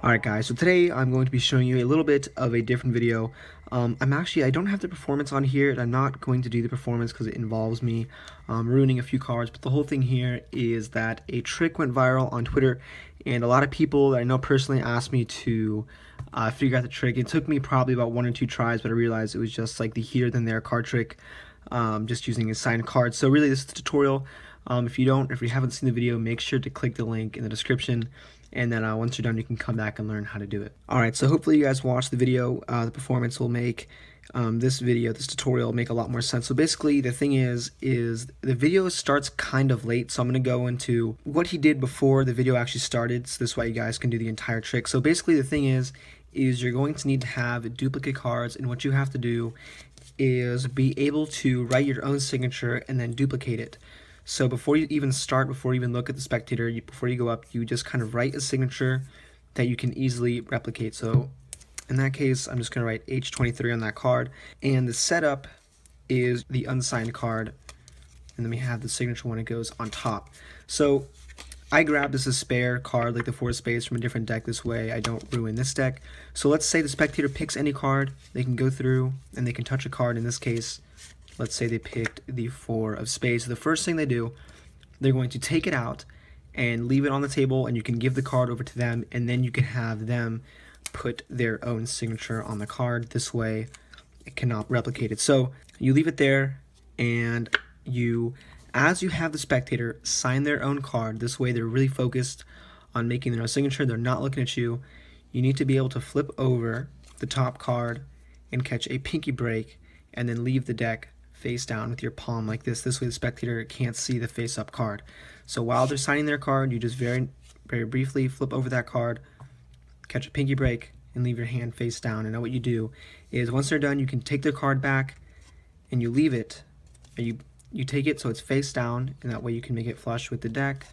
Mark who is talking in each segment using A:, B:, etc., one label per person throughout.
A: Alright guys, so today I'm going to be showing you a little bit of a different video. I don't have the performance on here, and I'm not going to do the performance because it involves me ruining a few cards, but the whole thing here is that a trick went viral on Twitter, and a lot of people that I know personally asked me to figure out the trick. It took me probably about 1 or 2 tries, but I realized it was just like the here then there card trick, just using a signed card. So really this is the tutorial. If you haven't seen the video, make sure to click the link in the description, and then once you're done, you can come back and learn how to do it. Alright, so hopefully you guys watch the video. The performance will make this tutorial make a lot more sense. So basically the thing is the video starts kind of late, so I'm going to go into what he did before the video actually started, so this way you guys can do the entire trick. So basically the thing is you're going to need to have duplicate cards, and what you have to do is be able to write your own signature and then duplicate it. So before you even start, before you even look at the spectator, before you go up, you just kind of write a signature that you can easily replicate. So in that case, I'm just going to write H23 on that card, and the setup is the unsigned card, and then we have the signature when it goes on top. So I grabbed this as a spare card, like the 4 of spades, from a different deck. This way I don't ruin this deck. So let's say the spectator picks any card, they can go through and they can touch a card. In this case, let's say they picked the 4 of spades. So the first thing they do, they're going to take it out and leave it on the table, and you can give the card over to them, and then you can have them put their own signature on the card. This way it cannot replicate it. So you leave it there, and as you have the spectator sign their own card, this way they're really focused on making their own signature. They're not looking at you. You need to be able to flip over the top card and catch a pinky break, and then leave the deck face down with your palm like this. This way the spectator can't see the face up card. So while they're signing their card, you just very briefly flip over that card, catch a pinky break, and leave your hand face down. And now what you do is once they're done, you can take their card back and you leave it, or you take it so it's face down, and that way you can make it flush with the deck,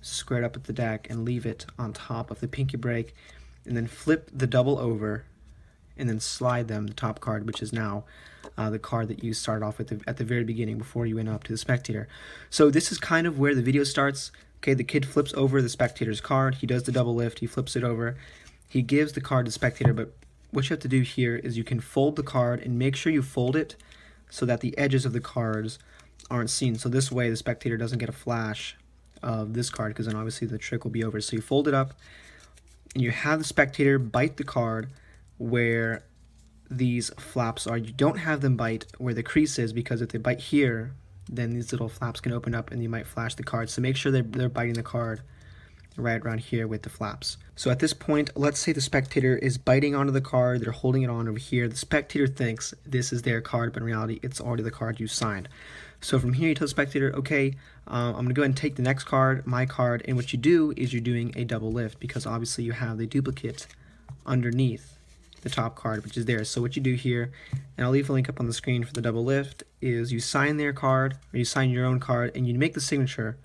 A: square it up with the deck, and leave it on top of the pinky break, and then flip the double over and then slide them the top card, which is now the card that you started off with at the very beginning before you went up to the spectator. So this is kind of where the video starts. Okay, the kid flips over the spectator's card, he does the double lift, he flips it over, he gives the card to the spectator, but what you have to do here is you can fold the card and make sure you fold it so that the edges of the cards aren't seen. So this way the spectator doesn't get a flash of this card, because then obviously the trick will be over. So you fold it up and you have the spectator bite the card where these flaps are. You don't have them bite where the crease is, because if they bite here, then these little flaps can open up and you might flash the card. So make sure they're biting the card right around here with the flaps. So at this point, let's say the spectator is biting onto the card, they're holding it on over here. The spectator thinks this is their card, but in reality it's already the card you signed. So from here you tell the spectator, okay, I'm going to go ahead and take the next card, my card, and what you do is you're doing a double lift, because obviously you have the duplicate underneath the top card, which is there. So what you do here, and I'll leave a link up on the screen for the double lift, is you sign their card, or you sign your own card, and you make the signature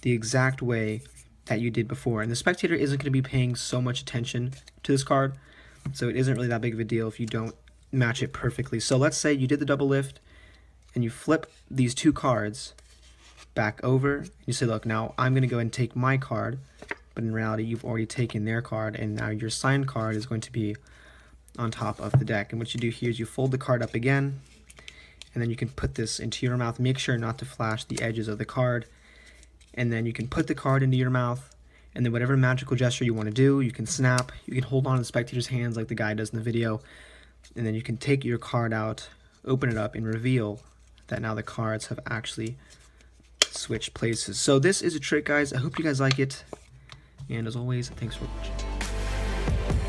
A: the exact way that you did before. And the spectator isn't going to be paying so much attention to this card, so it isn't really that big of a deal if you don't match it perfectly. So let's say you did the double lift and you flip these 2 cards back over. You say, look, now I'm going to go ahead and take my card, but in reality you've already taken their card, and now your signed card is going to be on top of the deck. And what you do here is you fold the card up again, and then you can put this into your mouth. Make sure not to flash the edges of the card, and then you can put the card into your mouth, and then whatever magical gesture you want to do, you can snap, you can hold on to the spectator's hands like the guy does in the video, and then you can take your card out, open it up, and reveal that now the cards have actually switched places. So this is a trick, guys. I hope you guys like it, and as always, thanks for watching.